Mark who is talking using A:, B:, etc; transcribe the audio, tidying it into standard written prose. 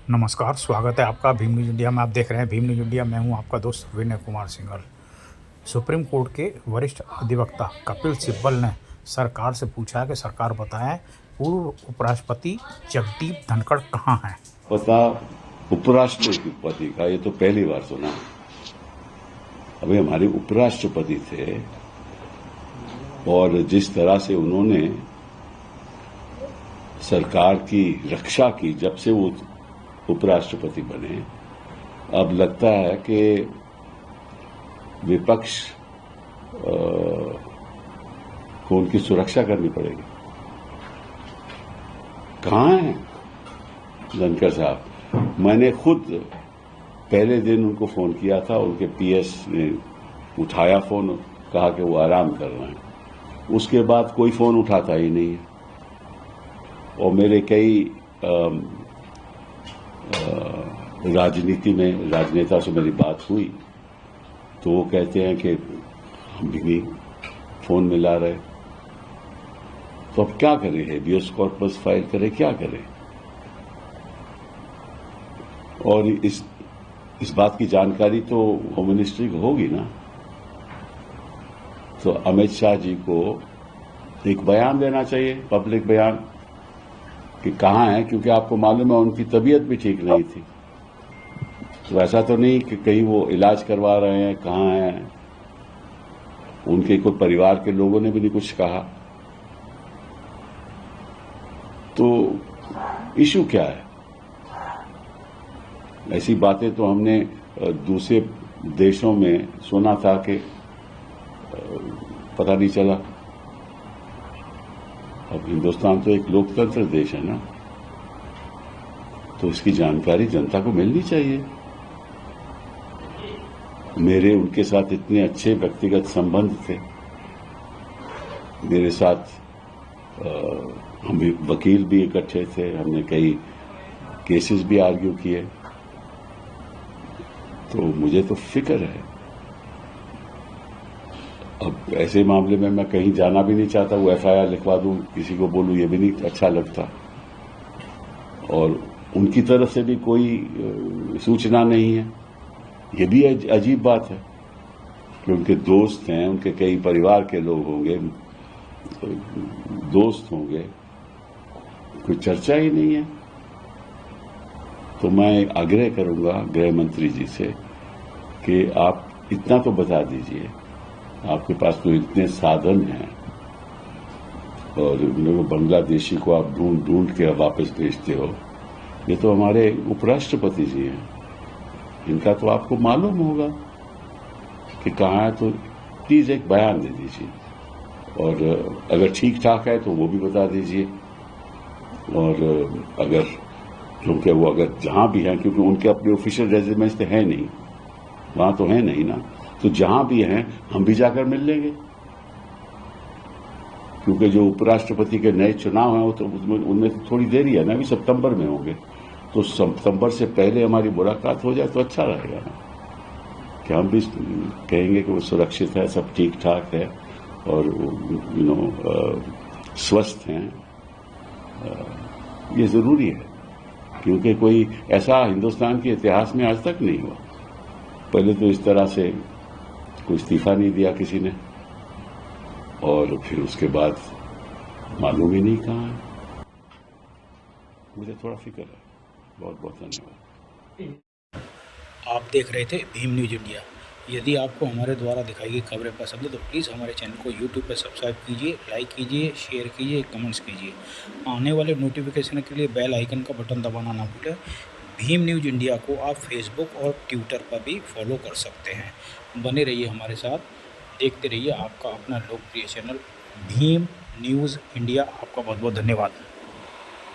A: नमस्कार, स्वागत है आपका भीम न्यूज़ इंडिया में। आप देख रहे हैं भीम न्यूज़ इंडिया। मैं हूं आपका दोस्त विनय कुमार सिंघल। सुप्रीम कोर्ट के वरिष्ठ अधिवक्ता कपिल सिब्बल ने सरकार से पूछा है कि सरकार बताएं पूर्व उपराष्ट्रपति जगदीप धनखड़ कहां हैं।
B: पता उपराष्ट्रपति का ये तो पहली बार सुना। अभी हमारे उपराष्ट्रपति थे और जिस तरह से उन्होंने सरकार की रक्षा की जब से वो उपराष्ट्रपति बने, अब लगता है कि विपक्ष को उनकी सुरक्षा करनी पड़ेगी। कहाँ हैं धनखड़ साहब? मैंने खुद पहले दिन उनको फोन किया था, उनके पीएस ने उठाया फोन, कहा कि वो आराम कर रहे हैं। उसके बाद कोई फोन उठाता ही नहीं है। और मेरे कई राजनीति में राजनेता से मेरी बात हुई तो वो कहते हैं कि हम भी नहीं फोन मिला रहे। तो अब क्या करें? हेबियस कॉर्पस फाइल करें, क्या करें? और इस बात की जानकारी तो होम मिनिस्ट्री को होगी ना। तो अमित शाह जी को एक बयान देना चाहिए, पब्लिक बयान, कि कहाँ है, क्योंकि आपको मालूम है उनकी तबीयत भी ठीक नहीं थी। तो ऐसा तो नहीं कि कहीं वो इलाज करवा रहे हैं, कहाँ हैं। उनके कोई परिवार के लोगों ने भी नहीं कुछ कहा। तो इशू क्या है? ऐसी बातें तो हमने दूसरे देशों में सुना था कि पता नहीं चला। अब हिंदुस्तान तो एक लोकतंत्र देश है ना, तो इसकी जानकारी जनता को मिलनी चाहिए। मेरे उनके साथ इतने अच्छे व्यक्तिगत संबंध थे। मेरे साथ हम वकील भी इकट्ठे थे, हमने कई केसेस भी आर्ग्यू किए। तो मुझे तो फिक्र है। अब ऐसे मामले में मैं कहीं जाना भी नहीं चाहता। वो एफआईआर लिखवा दूं, किसी को बोलूं, ये भी नहीं अच्छा लगता। और उनकी तरफ से भी कोई सूचना नहीं है। ये भी अजीब बात है कि उनके दोस्त हैं, उनके कई परिवार के लोग होंगे, दोस्त होंगे, कोई चर्चा ही नहीं है। तो मैं आग्रह करूंगा गृह मंत्री जी से कि आप इतना तो बता दीजिए, आपके पास तो इतने साधन हैं और बांग्लादेशी को आप ढूंढ के वापस भेजते हो। ये तो हमारे उपराष्ट्रपति जी हैं, इनका तो आपको मालूम होगा कि कहाँ है। तो प्लीज एक बयान दे दीजिए, और अगर ठीक ठाक है तो वो भी बता दीजिए। और अगर, क्योंकि वो अगर जहां भी हैं, क्योंकि उनके अपने ऑफिशियल रेजिडेंस तो है नहीं, वहां तो है नहीं ना, तो जहां भी हैं हम भी जाकर मिल लेंगे। क्योंकि जो उपराष्ट्रपति के नए चुनाव हैं वो तो उनमें थोड़ी देरी है ना, अभी सितंबर में होंगे। तो सितंबर से पहले हमारी मुलाकात हो जाए तो अच्छा रहेगा ना, कि हम भी कहेंगे कि वो सुरक्षित है, सब ठीक ठाक है और स्वस्थ हैं। ये जरूरी है, क्योंकि कोई ऐसा हिंदुस्तान के इतिहास में आज तक नहीं हुआ। पहले तो इस तरह से कोई इस्तीफा नहीं दिया किसी ने, और फिर उसके बाद मालूम ही नहीं कहाँ है। मुझे थोड़ा फिक्र है। बहुत बहुत धन्यवाद।
A: आप देख रहे थे भीम न्यूज़ इंडिया। यदि आपको हमारे द्वारा दिखाई गई खबरें पसंद है तो प्लीज़ हमारे चैनल को यूट्यूब पर सब्सक्राइब कीजिए, लाइक कीजिए, शेयर कीजिए, कमेंट्स कीजिए। आने वाले नोटिफिकेशन के लिए बेल आइकन का बटन दबाना ना भूलें। भीम न्यूज़ इंडिया को आप फेसबुक और ट्विटर पर भी फॉलो कर सकते हैं। बने रहिए हमारे साथ, देखते रहिए आपका अपना लोकप्रिय चैनल भीम न्यूज़ इंडिया। आपका बहुत बहुत धन्यवाद।